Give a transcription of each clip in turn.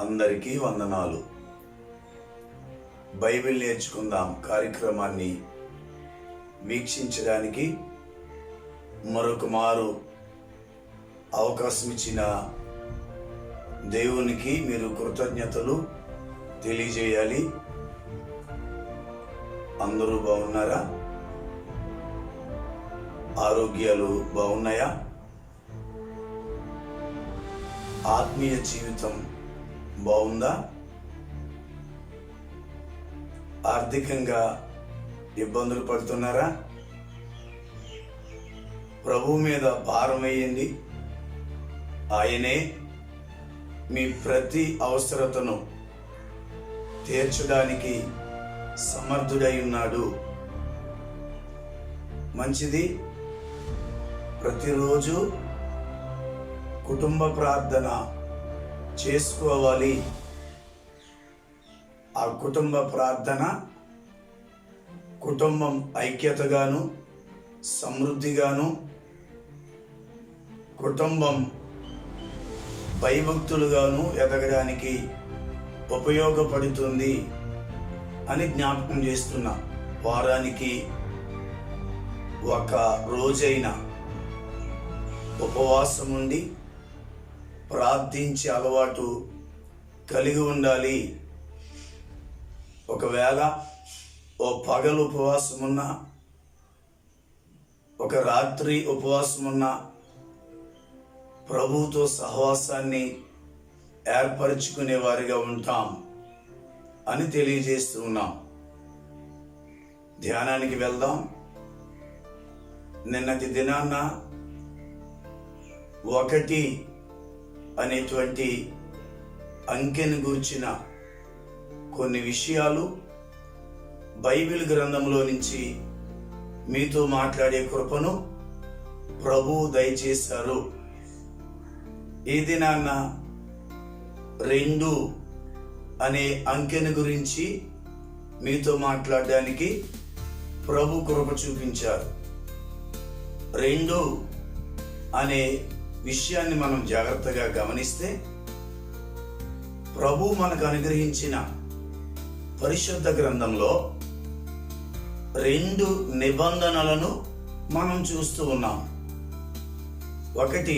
అందరికీ వందనాలు. బైబిల్ నేర్చుకుందాం కార్యక్రమాన్ని వీక్షించడానికి మరొక మారు అవకాశం ఇచ్చిన దేవునికి మీరు కృతజ్ఞతలు తెలియజేయాలి. అందరూ బాగున్నారా? ఆరోగ్యాలు బాగున్నాయా? ఆత్మీయ జీవితం బాగుందా? ఆర్థికంగా ఇబ్బందులు పడుతున్నారా? ప్రభువు మీద భారం వేయండి. ఆయనే మీ ప్రతి అవసరతను తీర్చడానికి సమర్థుడై ఉన్నాడు. మంచిది. ప్రతిరోజు కుటుంబ ప్రార్థన చేసుకోవాలి. ఆ కుటుంబ ప్రార్థన కుటుంబం ఐక్యతగాను సమృద్ధిగాను, కుటుంబం భయభక్తులుగాను ఎదగడానికి ఉపయోగపడుతుంది అని జ్ఞాపకం చేస్తున్నా. వారానికి ఒక రోజైన ఉపవాసం ఉండి ప్రార్థించే అలవాటు కలిగి ఉండాలి. ఒకవేళ ఓ పగలు ఉపవాసం ఉన్నా, ఒక రాత్రి ఉపవాసం ఉన్నా, ప్రభువుతో సహవాసాన్ని ఏర్పరచుకునే వారిగా ఉంటాం అని తెలియజేస్తూ ఉన్నాం. ధ్యానానికి వెళ్దాం. నిన్నటి దినాన్న 1 అనేటువంటి అంకెను గూర్చిన కొన్ని విషయాలు బైబిల్ గ్రంథంలో నుంచి మీతో మాట్లాడే కృపను ప్రభువు దయచేశారు. ఈ దినాన్న 2 అనే అంకెను గురించి మీతో మాట్లాడడానికి ప్రభు కృప చూపించారు. 2 అనే విషయాన్ని మనం జాగ్రత్తగా గమనిస్తే, ప్రభు మనకు అనుగ్రహించిన పరిశుద్ధ గ్రంథంలో 2 నిబంధనలను మనం చూస్తూ ఉన్నాం. 1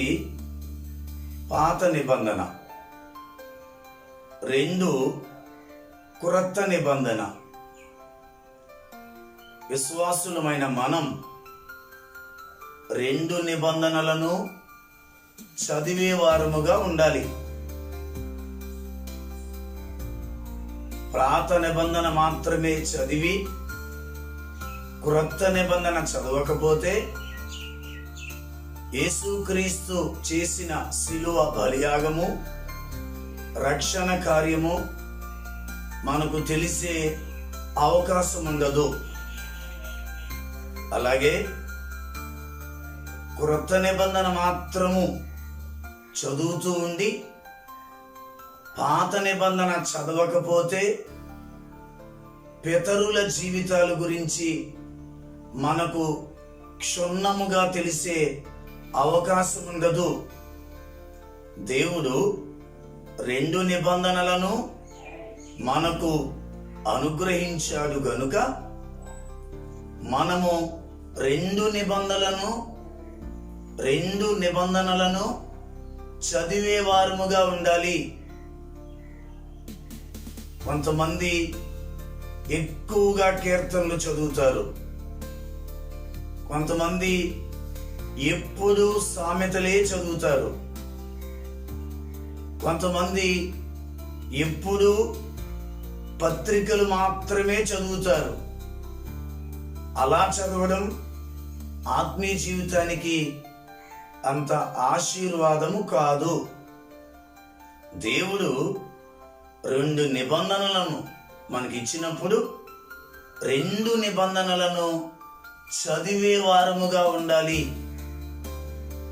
పాత నిబంధన, 2 క్రొత్త నిబంధన. విశ్వాసులమైన మనం 2 నిబంధనలను చదివే వారముగా ఉండాలి. పాత నిబంధన మాత్రమే చదివి క్రొత్త నిబంధన చదవకపోతే యేసుక్రీస్తు చేసిన శిలువ బలియాగము, రక్షణ కార్యము మనకు తెలిసే అవకాశం ఉండదు. అలాగే క్రొత్త నిబంధన మాత్రము చదువుతూ ఉండి పాత నిబంధన చదవకపోతే పితరుల జీవితాల గురించి మనకు క్షుణ్ణముగా తెలిసే అవకాశం ఉండదు. దేవుడు 2 నిబంధనలను మనకు అనుగ్రహించాడు గనుక మనము 2 నిబంధనలను చదివే వారముగా ఉండాలి. కొంతమంది ఎక్కువగా కీర్తనలు చదువుతారు, కొంతమంది ఎప్పుడు సామెతలే చదువుతారు, కొంతమంది ఎప్పుడు పత్రికలు మాత్రమే చదువుతారు. అలా చదవడం ఆత్మీయ జీవితానికి అంత ఆశీర్వాదము కాదు. దేవుడు 2 నిబంధనలను మనకిచ్చినప్పుడు 2 నిబంధనలను చదివే వారముగా ఉండాలి.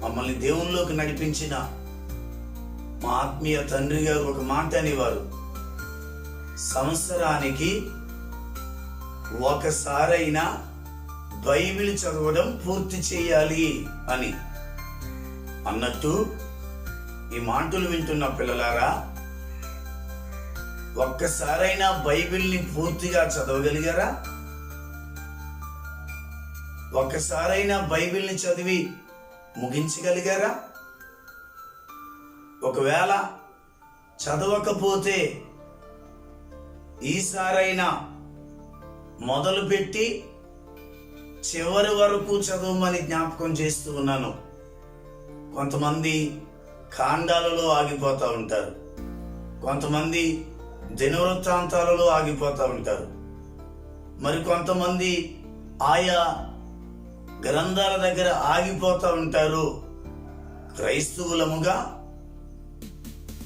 మమ్మల్ని దేవునిలోకి నడిపించిన మా ఆత్మీయ తండ్రి గారు ఒక మాట అనేవారు, సంవత్సరానికి ఒకసారైనా బైబిల్ చదవడం పూర్తి చేయాలి అని అన్నట్టు ఈ మాటలు వింటున్న పిల్లలారా, ఒక్కసారైనా బైబిల్ని పూర్తిగా చదవగలిగారా? ఒక్కసారైనా బైబిల్ని చదివి ముగించగలిగారా? ఒకవేళ చదవకపోతే ఈసారైనా మొదలుపెట్టి చివరి వరకు చదవమని జ్ఞాపకం చేస్తూ ఉన్నాను. కొంతమంది కాండాలలో ఆగిపోతూ ఉంటారు, కొంతమంది దినవృత్తాంతాలలో ఆగిపోతూ ఉంటారు, మరి కొంతమంది ఆయా గ్రంథాల దగ్గర ఆగిపోతూ ఉంటారు. క్రైస్తవులముగా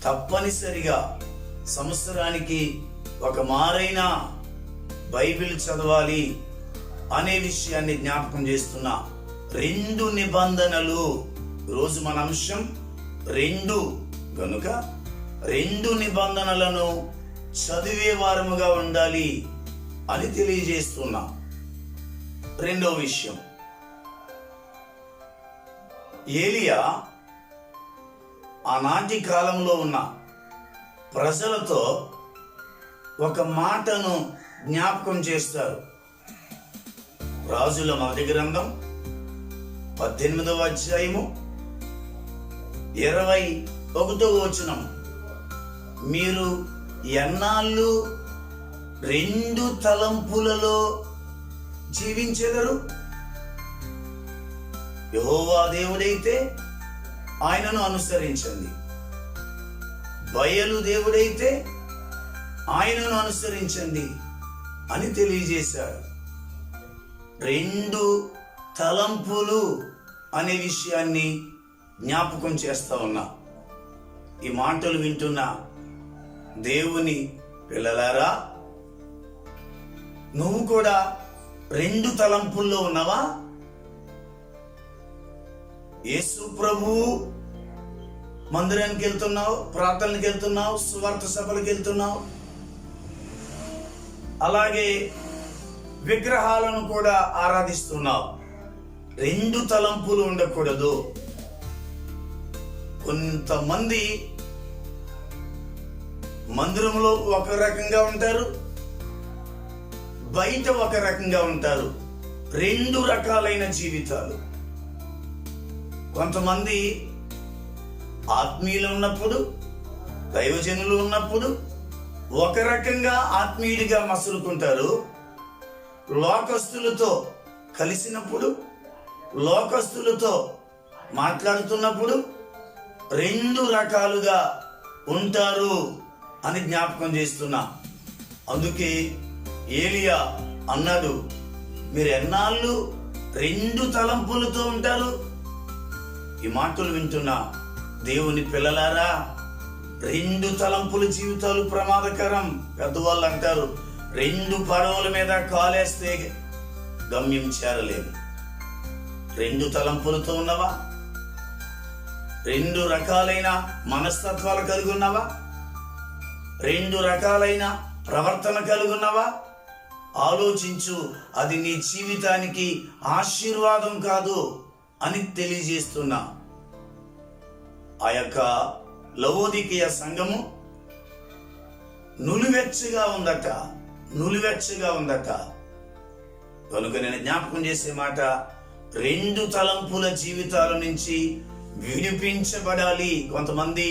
తప్పనిసరిగా సంవత్సరానికి ఒక మారైనా బైబిల్ చదవాలి అనే విషయాన్ని జ్ఞాపకం చేస్తున్నా. 2 నిబంధనలు, రోజు మన అంశం 2 గనుక 2 నిబంధనలను చదివే వారముగా ఉండాలి అని తెలియజేస్తున్నా. రెండో విషయం, ఏలియా ఆనాటి కాలంలో ఉన్న ప్రజలతో ఒక మాటను జ్ఞాపకం చేస్తారు. రాజుల మొదటి గ్రంథం 18వ అధ్యాయము 21వ వచనం, మీరు ఎన్నాళ్ళు 2 తలంపులలో జీవించెదరు? యెహోవా దేవుడైతే ఆయనను అనుసరించండి, బయలు దేవుడైతే ఆయనను అనుసరించండి అని తెలియజేశాడు. 2 తలంపులు అనే విషయాన్ని జ్ఞాపకం చేస్తా ఉన్నా. ఈ మాటలు వింటున్న దేవుని పిల్లలారా, నువ్వు కూడా 2 తలంపుల్లో ఉన్నావా? యేసు ప్రభువు మందిరానికి వెళ్తున్నావు, ప్రార్థనలకు వెళ్తున్నావు, సువార్త సభలకు వెళ్తున్నావు, అలాగే విగ్రహాలను కూడా ఆరాధిస్తున్నావు. 2 తలంపులు ఉండకూడదు. కొంతమంది మందిరంలో ఒక రకంగా ఉంటారు, బయట ఒక రకంగా ఉంటారు. 2 రకాలైన జీవితాలు. కొంతమంది ఆత్మీయులు ఉన్నప్పుడు, దైవజనులు ఉన్నప్పుడు ఒక రకంగా ఆత్మీయుడిగా మసులుకుంటారు. లోకస్తులతో కలిసినప్పుడు, లోకస్తులతో మాట్లాడుతున్నప్పుడు 2 రకాలుగా ఉంటారు అని జ్ఞాపకం చేస్తున్నా. అందుకే ఏలియా అన్నాడు, మీరు ఎన్నాళ్ళు 2 తలంపులతో ఉంటారు? ఈ మాటలు వింటున్నా దేవుని పిల్లలారా, 2 తలంపుల జీవితాలు ప్రమాదకరం. పెద్దవాళ్ళు అంటారు, 2 పడవల మీద కాలేస్తే గమ్యం చేరలేము. 2 తలంపులతో ఉన్నవా? 2 రకాలైన మనస్తత్వాలు కలిగి ఉన్నావా? 2 రకాలైన ప్రవర్తన కలిగి ఉన్నావా? ఆలోచించు. అది నీ జీవితానికి ఆశీర్వాదం కాదు అని తెలియజేస్తున్నా. ఆ యొక్క లవోదికీయ సంఘము నులివెచ్చగా ఉందట. కనుక నేను జ్ఞాపకం చేసే మాట, 2 తలంపుల జీవితాల నుంచి విడిపించబడాలి. కొంతమంది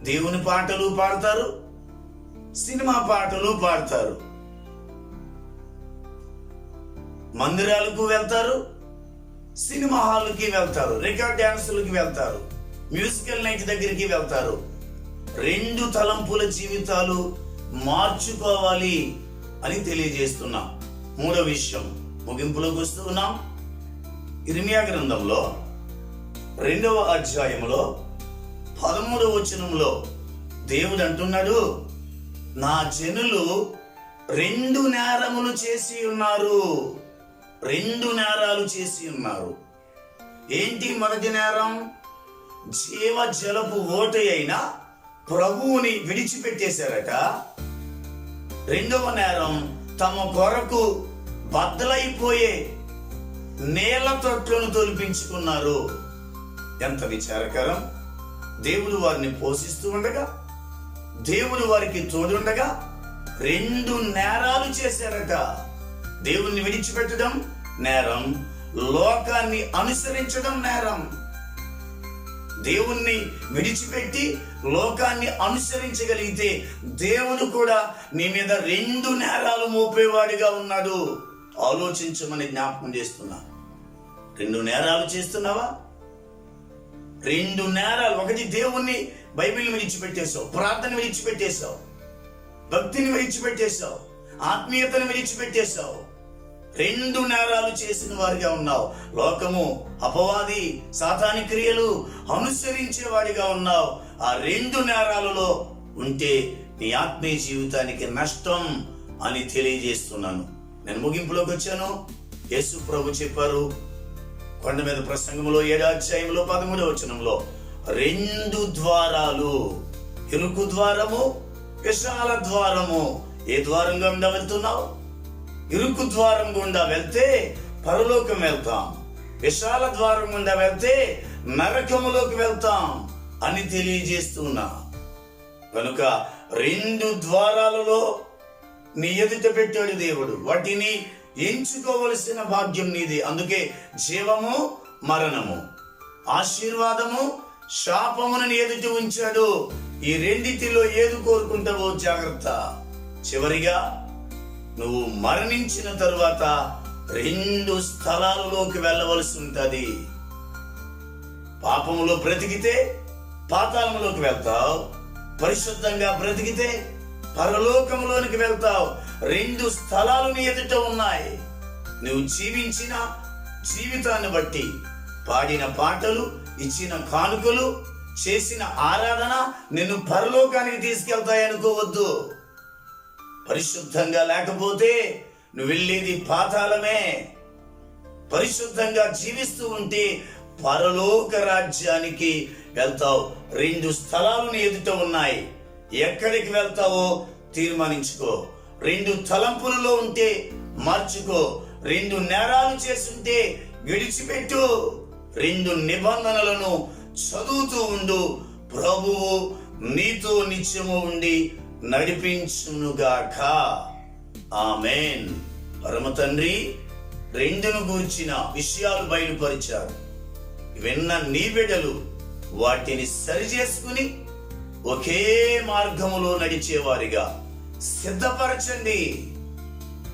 దేవుని పాటలు పాడతారు, సినిమా పాటలు పాడతారు, మందిరాలకు వెళ్తారు, సినిమా హాల్కి వెళ్తారు, రికార్డ్ డ్యాన్సులకి వెళ్తారు, మ్యూజికల్ నైట్ దగ్గరికి వెళ్తారు. 2 తలంపుల జీవితాలు మార్చుకోవాలి అని తెలియజేస్తున్నా. 3వ విషయం, ముగింపులోకి వస్తూ ఉన్నాం. ఇర్మియా గ్రంథంలో 2వ అధ్యాయంలో 13వ వచనంలో దేవుడు అంటున్నాడు, నా జనులు 2 నేరములు చేసి ఉన్నారు. 2 నేరాలు చేసి ఉన్నారు. ఏంటి మొదటి నేరం? జీవ జలపు ఓటై అయిన ప్రభువుని విడిచిపెట్టేశారట. 2వ నేరం, తమ కొరకు బద్దలైపోయే నేల తొట్లను తొలిపించుకున్నారు. ఎంత విచారకరం! దేవుడు వారిని పోషిస్తూ ఉండగా, దేవుడు వారికి తోడుండగా 2 నేరాలు చేశారట. దేవుణ్ణి విడిచిపెట్టడం నేరం, లోకాన్ని అనుసరించడం నేరం. దేవుణ్ణి విడిచిపెట్టి లోకాన్ని అనుసరించగలిగితే దేవుడు కూడా నీ మీద 2 నేరాలు మోపేవాడిగా ఉన్నాడు. ఆలోచించమని జ్ఞాపకం చేస్తున్నా. 2 నేరాలు చేస్తున్నావా? 2 నేరాలు. ఒకటి, దేవుణ్ణి బైబిల్ని విడిచిపెట్టేశావు, ప్రార్థన విడిచిపెట్టేశావు, భక్తిని విడిచిపెట్టేశావు, ఆత్మీయతను విడిచిపెట్టేశావు. 2 నేరాలు చేసిన వారిగా ఉన్నావు. లోకము, అపవాది, సాతాని క్రియలు అనుసరించేవాడిగా ఉన్నావు. ఆ 2 నేరాలలో ఉంటే నీ ఆత్మీయ జీవితానికి నష్టం అని తెలియజేస్తున్నాను. నేను ముగింపులోకి వచ్చాను. యేసు ప్రభు చెప్పారు కొండ మీద ప్రసంగంలో 7వ అధ్యాయంలో 13వ వచనంలో, 2 ద్వారాలు, ఇరుకు ద్వారము, విశాల ద్వారము. ఏ ద్వారం గుండా వెళ్తున్నావు? ఇరుకు ద్వారం గుండా వెళ్తే పరలోకం వెళ్తాం, విశాల ద్వారం గుండా వెళ్తే నరకములోకి వెళ్తాం అని తెలియజేస్తున్నా. కనుక 2 ద్వారాలలో నీ ఎదుట పెట్టాడు దేవుడు. వాటిని ఎంచుకోవలసిన భాగ్యం నీది. అందుకే జీవము, మరణము, ఆశీర్వాదము, శాపమును నీ ఎదుట ఉంచాడు. ఈ రెండిటిలో ఏది కోరుకుంటావో జాగ్రత్త. చివరిగా నువ్వు మరణించిన తరువాత 2 స్థలాలలోకి వెళ్ళవలసి ఉంటుంది. పాపములో బ్రతికితే పాతాళంలోకి వెళ్తావు, పరిశుద్ధంగా బ్రతికితే పరలోకంలోనికి వెళ్తావు. 2 స్థలాలు నీ ఎదుట ఉన్నాయి. నువ్వు జీవించిన జీవితాన్ని బట్టి, పాడిన పాటలు, ఇచ్చిన కానుకలు, చేసిన ఆరాధన నిన్ను పరలోకానికి తీసుకెళ్తాయి అనుకోవద్దు. పరిశుద్ధంగా లేకపోతే నువ్వు వెళ్ళేది పాతాళమే. పరిశుద్ధంగా జీవిస్తూ ఉంటే పరలోక రాజ్యానికి వెళ్తావు. 2 స్థలాలు నీ ఎదుట ఉన్నాయి. ఎక్కడికి వెళ్తావో తీర్మానించుకో. 2 తలంపులలో ఉంటే మార్చుకో. 2 నేరాలు చేస్తుంటే విడిచిపెట్టు. 2 నిబంధనలను చదువుతూ ఉండు. ప్రభువు నీతో నిత్యము ఉండి నడిపించునుగాక. ఆమేన్. పరమ తండ్రి 2ను గూర్చిన విషయాలు బయలుపరిచారు. విన్న నీ బిడ్డలు వాటిని సరిచేసుకుని ఒకే మార్గములో నడిచేవారిగా సిద్ధపరచండి.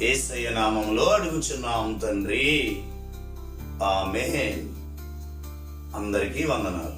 యేసయ్య నామములో అడుగుచున్నాం తండ్రి. ఆమేన్. అందరికీ వందనాలు.